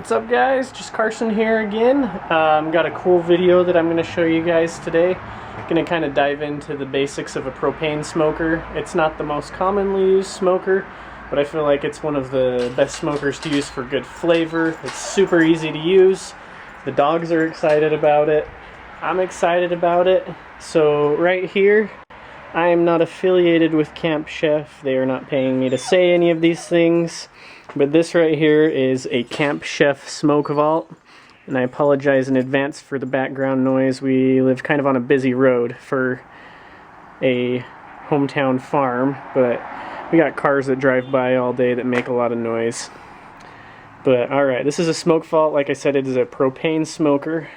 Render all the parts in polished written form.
What's up guys, just Carson here again. Got a cool video that I'm going to show you guys today. Going to kind of dive into the basics of a propane smoker. It's not the most commonly used smoker, but I feel like it's one of the best smokers to use for good flavor. It's super easy to use. The dogs are excited about it. I'm excited about it. So right here, I am not affiliated with Camp Chef. They are not paying me to say any of these things. But this right here is a Camp Chef smoke vault. And I apologize in advance for the background noise. We live kind of on a busy road for a hometown farm, but we got cars that drive by all day that make a lot of noise. But alright, this is a smoke vault. Like I said, it is a propane smoker.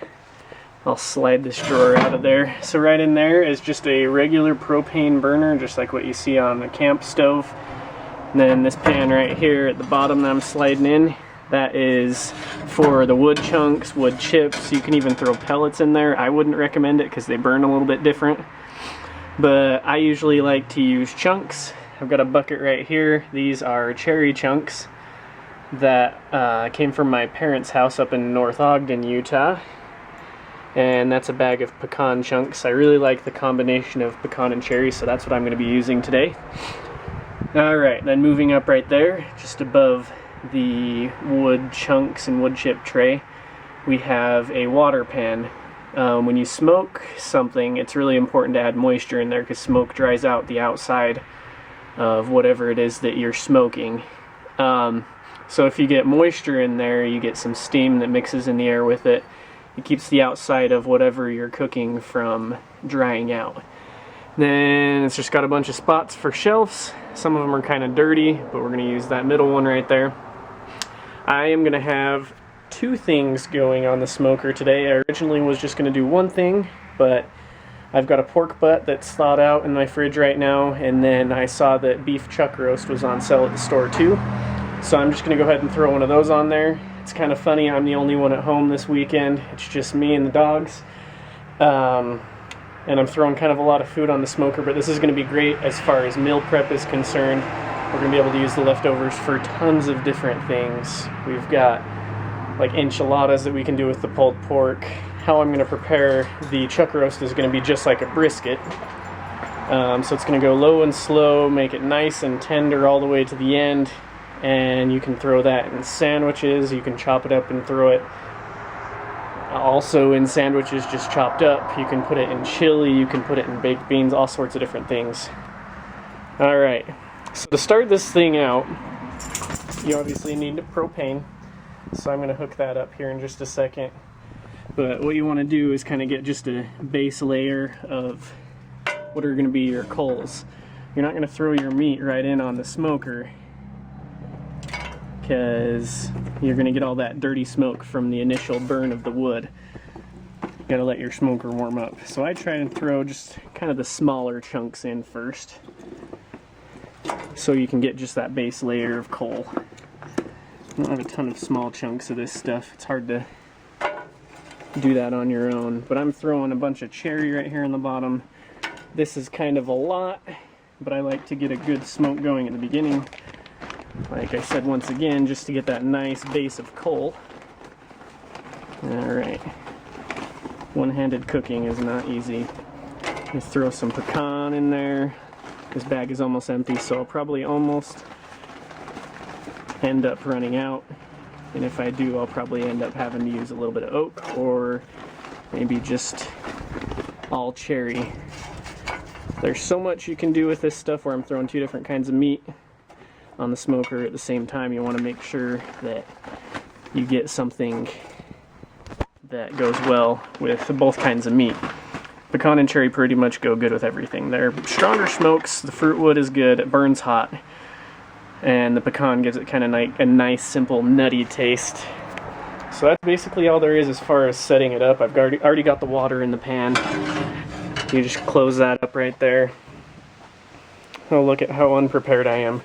I'll slide this drawer out of there. So right in there is just a regular propane burner, just like what you see on a camp stove. And then this pan right here at the bottom that I'm sliding in, that is for the wood chunks, wood chips. You can even throw pellets in there. I wouldn't recommend it because they burn a little bit different. But I usually like to use chunks. I've got a bucket right here. These are cherry chunks that came from my parents' house up in North Ogden, Utah. And that's a bag of pecan chunks. I really like the combination of pecan and cherry, so that's what I'm going to be using today. Alright, then moving up right there, just above the wood chunks and wood chip tray, we have a water pan. When you smoke something, it's really important to add moisture in there because smoke dries out the outside of whatever it is that you're smoking. So if you get moisture in there, you get some steam that mixes in the air with it. It keeps the outside of whatever you're cooking from drying out. Then it's just got a bunch of spots for shelves. Some of them are kind of dirty, but we're going to use that middle one right there. I am going to have two things going on the smoker today. I originally was just going to do one thing, but I've got a pork butt that's thawed out in my fridge right now, and then I saw that beef chuck roast was on sale at the store too. So I'm just going to go ahead and throw one of those on there. It's kind of funny, I'm the only one at home this weekend. It's just me and the dogs. And I'm throwing kind of a lot of food on the smoker, but this is going to be great as far as meal prep is concerned. We're going to be able to use the leftovers for tons of different things. We've got like enchiladas that we can do with the pulled pork. How I'm going to prepare the chuck roast is going to be just like a brisket. So it's going to go low and slow, make it nice and tender all the way to the end. And you can throw that in sandwiches. You can chop it up and throw it also in sandwiches just chopped up. You can put it in chili, you can put it in baked beans, all sorts of different things. Alright, so to start this thing out, you obviously need propane. So I'm going to hook that up here in just a second. But what you want to do is kind of get just a base layer of what are going to be your coals. You're not going to throw your meat right in on the smoker, because you're going to get all that dirty smoke from the initial burn of the wood. You got to let your smoker warm up. So I try and throw just kind of the smaller chunks in first, so you can get just that base layer of coal. I don't have a ton of small chunks of this stuff. It's hard to do that on your own. But I'm throwing a bunch of cherry right here in the bottom. This is kind of a lot, but I like to get a good smoke going at the beginning. Like I said, once again, just to get that nice base of coal. Alright. One-handed cooking is not easy. Let's throw some pecan in there. This bag is almost empty, so I'll probably almost end up running out. And if I do, I'll probably end up having to use a little bit of oak, or maybe just all cherry. There's so much you can do with this stuff where I'm throwing two different kinds of meat on the smoker at the same time. You want to make sure that you get something that goes well with both kinds of meat. Pecan and cherry pretty much go good with everything. They're stronger smokes. The fruit wood is good. It burns hot. And the pecan gives it kind of a nice, simple, nutty taste. So that's basically all there is as far as setting it up. I've already got the water in the pan. You just close that up right there. Oh, look at how unprepared I am.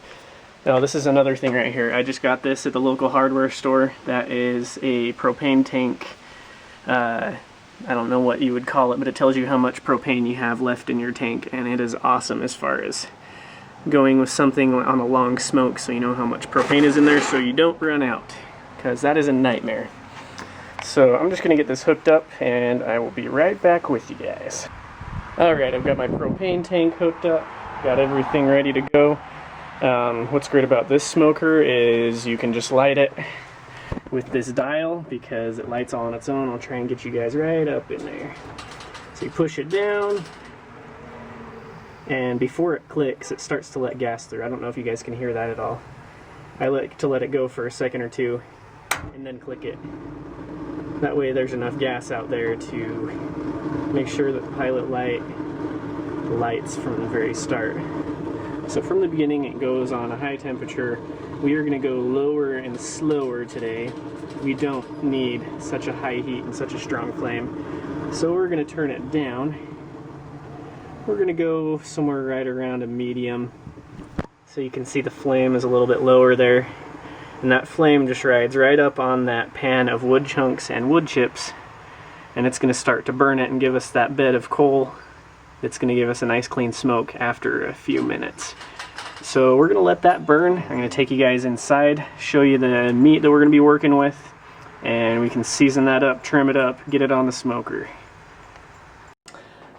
Now this is another thing right here. I just got this at the local hardware store. That is a propane tank. I don't know what you would call it, but it tells you how much propane you have left in your tank, and it is awesome as far as going with something on a long smoke, so you know how much propane is in there so you don't run out. because that is a nightmare. So I'm just going to get this hooked up and I will be right back with you guys. Alright, I've got my propane tank hooked up, got everything ready to go. What's great about this smoker is you can just light it with this dial because it lights all on its own. I'll try and get you guys right up in there. So you push it down, and before it clicks, it starts to let gas through. I don't know if you guys can hear that at all. I like to let it go for a second or two and then click it. That way there's enough gas out there to make sure that the pilot light lights from the very start. So from the beginning it goes on a high temperature. We are going to go lower and slower today. We don't need such a high heat and such a strong flame. So we're going to turn it down. We're going to go somewhere right around a medium. So you can see the flame is a little bit lower there. And that flame just rides right up on that pan of wood chunks and wood chips. And it's going to start to burn it and give us that bed of coal that's going to give us a nice clean smoke after a few minutes. So we're going to let that burn. I'm going to take you guys inside, show you the meat that we're going to be working with, and we can season that up, trim it up, get it on the smoker.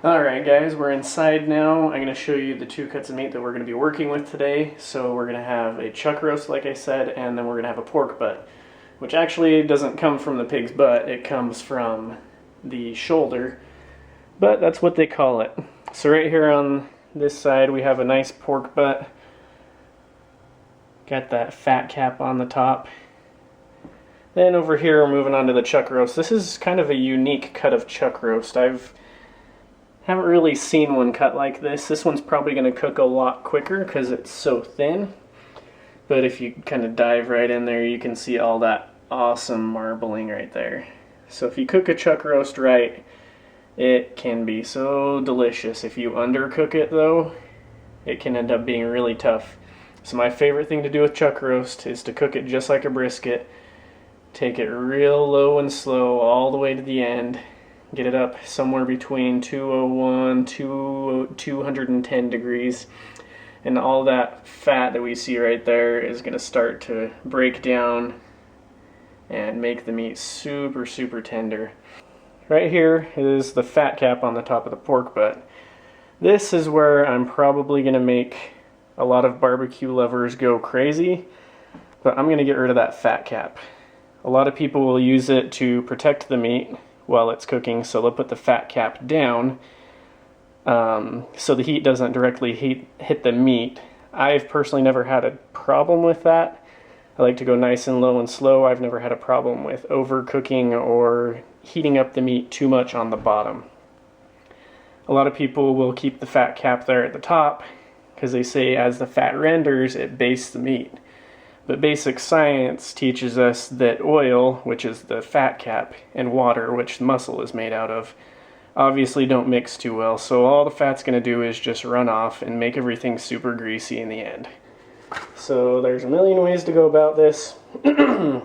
Alright guys, we're inside now. I'm going to show you the 2 cuts of meat that we're going to be working with today. So we're going to have a chuck roast, like I said, and then we're going to have a pork butt, which actually doesn't come from the pig's butt, it comes from the shoulder, but that's what they call it. So right here on this side we have a nice pork butt. Got that fat cap on the top. Then over here we're moving on to the chuck roast. This is kind of a unique cut of chuck roast. Haven't really seen one cut like this. This one's probably going to cook a lot quicker because it's so thin. But if you kind of dive right in there, you can see all that awesome marbling right there. So if you cook a chuck roast right, it can be so delicious. If you undercook it though, it can end up being really tough. So my favorite thing to do with chuck roast is to cook it just like a brisket. Take it real low and slow all the way to the end. Get it up somewhere between 201 to 210 degrees. And all that fat that we see right there is going to start to break down and make the meat super, super tender. Right here is the fat cap on the top of the pork butt. This is where I'm probably going to make a lot of barbecue lovers go crazy, but I'm going to get rid of that fat cap. A lot of people will use it to protect the meat while it's cooking, so they'll put the fat cap down so the heat doesn't directly hit the meat. I've personally never had a problem with that. I like to go nice and low and slow. I've never had a problem with overcooking or heating up the meat too much on the bottom. A lot of people will keep the fat cap there at the top because they say as the fat renders, it bastes the meat. But basic science teaches us that oil, which is the fat cap, and water, which muscle is made out of, obviously don't mix too well. So all the fat's going to do is just run off and make everything super greasy in the end. So there's a million ways to go about this. A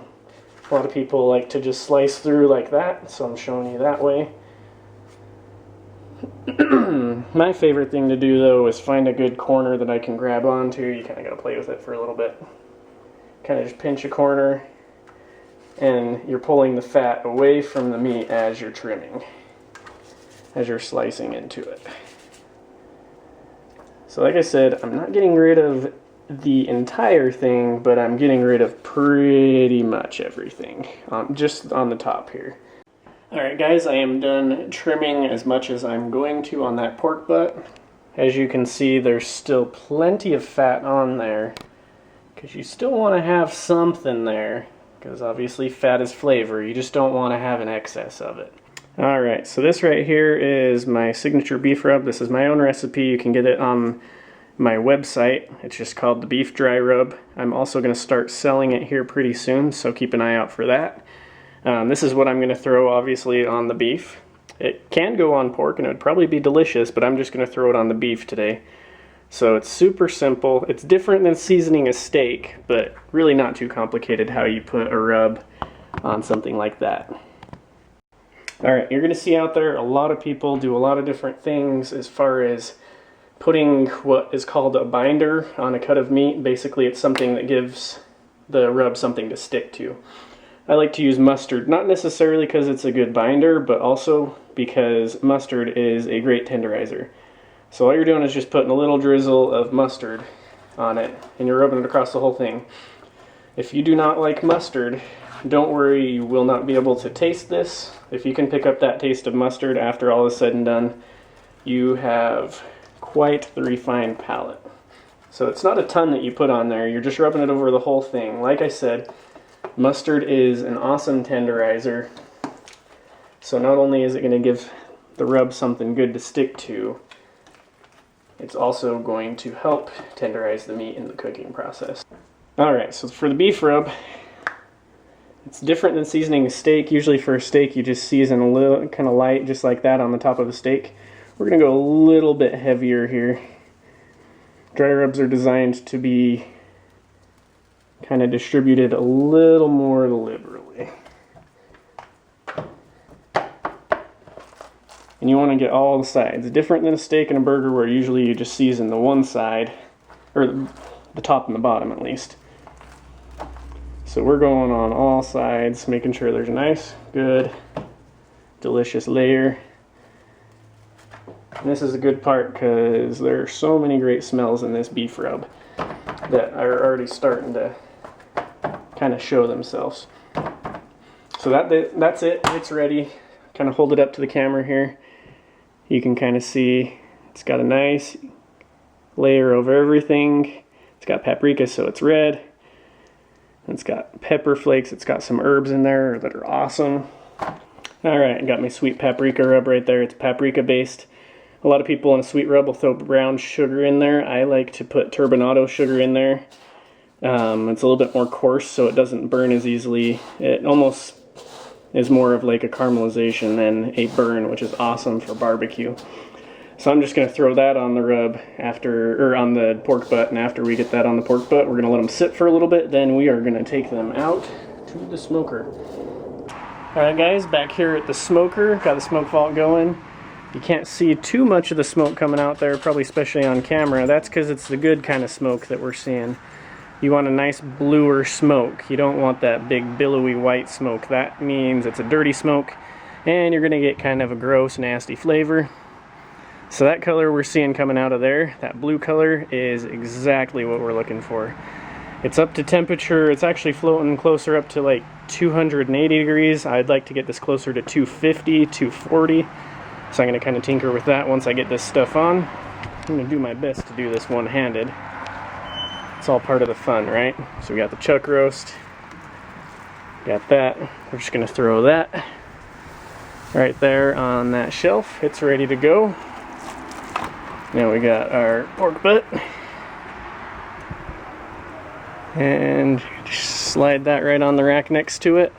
lot of people like to just slice through like that, so I'm showing you that way. My favorite thing to do though is find a good corner that I can grab onto. You kind of got to play with it for a little bit. Kind of just pinch a corner and you're pulling the fat away from the meat as you're trimming, as you're slicing into it. So like I said, I'm not getting rid of the entire thing, but I'm getting rid of pretty much everything, just on the top here. Alright guys, I am done trimming as much as I'm going to on that pork butt. As you can see, there's still plenty of fat on there, because you still want to have something there, because obviously fat is flavor. You just don't want to have an excess of it. Alright, so this right here is my signature beef rub. This is my own recipe. You can get it on my website. It's just called the Beef Dry Rub. I'm also going to start selling it here pretty soon, so keep an eye out for that. This is what I'm going to throw obviously on the beef. It can go on pork and it would probably be delicious, but I'm just going to throw it on the beef today. So it's super simple. It's different than seasoning a steak, but really not too complicated how you put a rub on something like that. Alright, you're going to see out there a lot of people do a lot of different things as far as putting what is called a binder on a cut of meat. Basically it's something that gives the rub something to stick to. I like to use mustard, not necessarily because it's a good binder, but also because mustard is a great tenderizer. So all you're doing is just putting a little drizzle of mustard on it, and you're rubbing it across the whole thing. If you do not like mustard, don't worry, you will not be able to taste this. If you can pick up that taste of mustard after all is said and done, you have quite the refined palate. So it's not a ton that you put on there, you're just rubbing it over the whole thing. Like I said, mustard is an awesome tenderizer. So not only is it going to give the rub something good to stick to, it's also going to help tenderize the meat in the cooking process. Alright, so for the beef rub, it's different than seasoning a steak. Usually for a steak you just season a little, kind of light, just like that on the top of the steak. We're going to go a little bit heavier here. Dry rubs are designed to be kind of distributed a little more liberally. And you want to get all the sides. Different than a steak and a burger where usually you just season the one side, or the top and the bottom at least. So we're going on all sides, making sure there's a nice, good, delicious layer. And this is a good part because there are so many great smells in this beef rub that are already starting to kind of show themselves. So that's it, it's ready. Kind of hold it up to the camera here. You can kind of see it's got a nice layer over everything. It's got paprika, so it's red. It's got pepper flakes. It's got some herbs in there that are awesome. Alright, I got my sweet paprika rub right there. It's paprika based. A lot of people in a sweet rub will throw brown sugar in there. I like to put turbinado sugar in there. It's a little bit more coarse, so it doesn't burn as easily. It almost is more of like a caramelization than a burn, which is awesome for barbecue. So I'm just going to throw that on the rub after, or on the pork butt, and after we get that on the pork butt, we're going to let them sit for a little bit, then we are going to take them out to the smoker. Alright guys, back here at the smoker, got the smoke vault going. You can't see too much of the smoke coming out there, probably especially on camera. That's because it's the good kind of smoke that we're seeing. You want a nice bluer smoke. You don't want that big billowy white smoke. That means it's a dirty smoke and you're gonna get kind of a gross, nasty flavor. So that color we're seeing coming out of there, that blue color, is exactly what we're looking for. It's up to temperature, it's actually floating closer up to like 280 degrees. I'd like to get this closer to 250, 240. So I'm gonna kind of tinker with that once I get this stuff on. I'm gonna do my best to do this one-handed. It's all part of the fun, right? So we got the chuck roast, got that. We're just gonna throw that right there on that shelf. It's ready to go. Now we got our pork butt, and just slide that right on the rack next to it.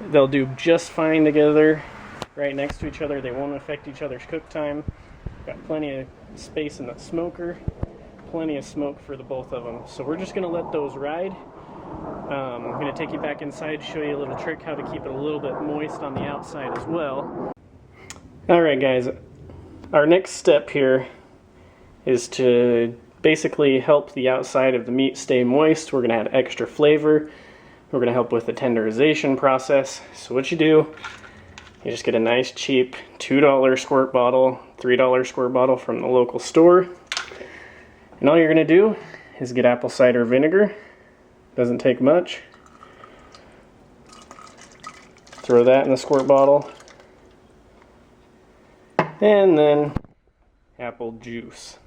They'll do just fine together, right next to each other. They won't affect each other's cook time. Got plenty of space in the smoker. Plenty of smoke for the both of them. So we're just going to let those ride. I'm going to take you back inside, show you a little trick how to keep it a little bit moist on the outside as well. Alright guys, our next step here is to basically help the outside of the meat stay moist. We're going to add extra flavor. We're going to help with the tenderization process. So what you do, you just get a nice cheap $2 squirt bottle, $3 squirt bottle from the local store. And all you're going to do is get apple cider vinegar. Doesn't take much. Throw that in the squirt bottle. And then apple juice.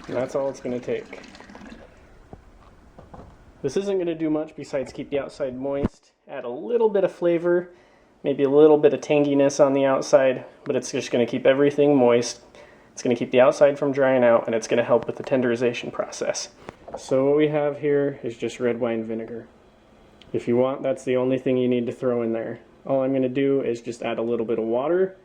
And that's all it's going to take. This isn't going to do much besides keep the outside moist, add a little bit of flavor, maybe a little bit of tanginess on the outside, but it's just going to keep everything moist. It's going to keep the outside from drying out, and it's going to help with the tenderization process. So what we have here is just red wine vinegar. If you want, that's the only thing you need to throw in there. All I'm going to do is just add a little bit of water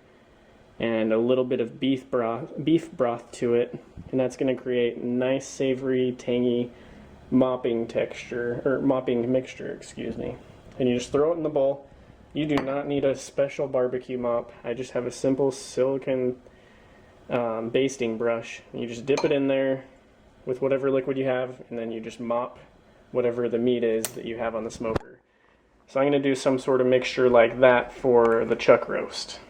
and a little bit of beef broth to it, and that's going to create nice, savory, tangy mopping mixture, excuse me. And you just throw it in the bowl. You do not need a special barbecue mop. I just have a simple silicone basting brush. You just dip it in there with whatever liquid you have, and then you just mop whatever the meat is that you have on the smoker. So I'm going to do some sort of mixture like that for the chuck roast.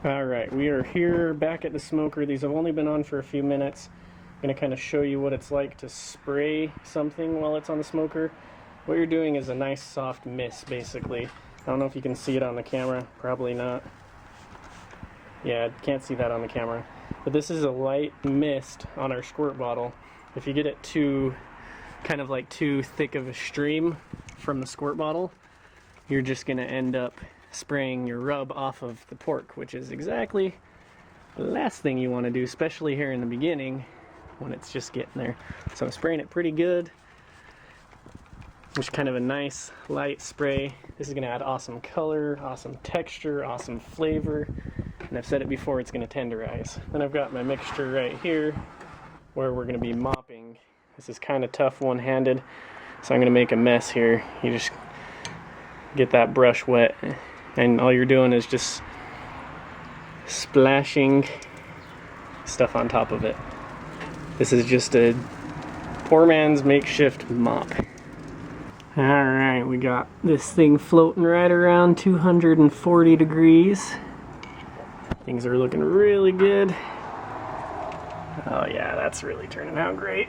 Alright, we are here back at the smoker. These have only been on for a few minutes. I'm going to kind of show you what it's like to spray something while it's on the smoker. What you're doing is a nice soft mist, basically. I don't know if you can see it on the camera. Probably not. Yeah, can't see that on the camera. But this is a light mist on our squirt bottle. If you get it too, kind of like too thick of a stream from the squirt bottle, you're just going to end up spraying your rub off of the pork, which is exactly the last thing you want to do, especially here in the beginning when it's just getting there. So I'm spraying it pretty good. Just kind of a nice light spray. This is going to add awesome color, awesome texture, awesome flavor. And I've said it before, it's going to tenderize. Then I've got my mixture right here where we're going to be mopping. This is kind of tough one-handed, so I'm going to make a mess here. You just get that brush wet, and all you're doing is just splashing stuff on top of it. This is just a poor man's makeshift mop. Alright, we got this thing floating right around 240 degrees. Things are looking really good. Oh yeah, that's really turning out great.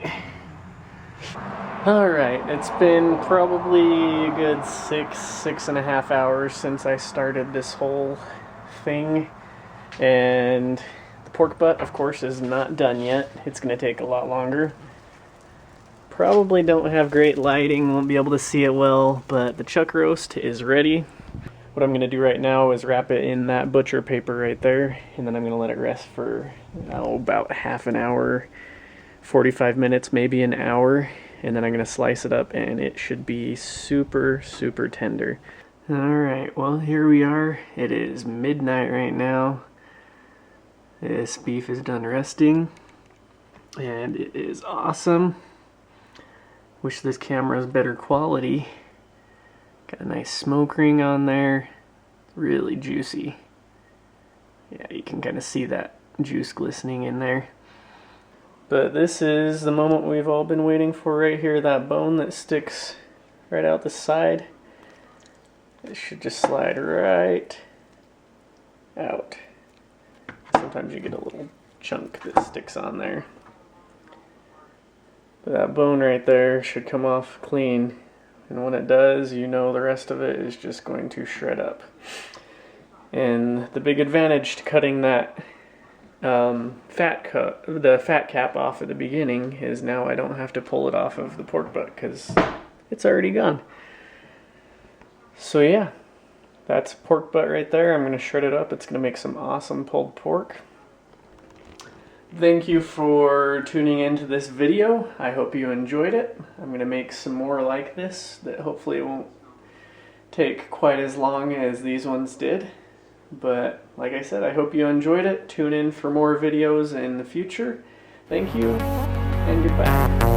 Alright, it's been probably a good 6.5 hours since I started this whole thing. And the pork butt, of course, is not done yet. It's going to take a lot longer. Probably don't have great lighting, won't be able to see it well, but the chuck roast is ready. What I'm going to do right now is wrap it in that butcher paper right there, and then I'm going to let it rest for about half an hour, 45 minutes, maybe an hour, and then I'm going to slice it up, and it should be super, super tender. Alright, well here we are. It is midnight right now. This beef is done resting, and it is awesome. Wish this camera is better quality. Got a nice smoke ring on there. Really juicy. Yeah, you can kind of see that juice glistening in there. But this is the moment we've all been waiting for right here. That bone that sticks right out the side. It should just slide right out. Sometimes you get a little chunk that sticks on there. But that bone right there should come off clean. And when it does, you know the rest of it is just going to shred up. And the big advantage to cutting that the fat cap off at the beginning is now I don't have to pull it off of the pork butt because it's already gone. So yeah, that's pork butt right there. I'm going to shred it up. It's going to make some awesome pulled pork. Thank you for tuning into this video. I hope you enjoyed it. I'm going to make some more like this that hopefully won't take quite as long as these ones did. But like I said, I hope you enjoyed it. Tune in for more videos in the future. Thank you, and goodbye.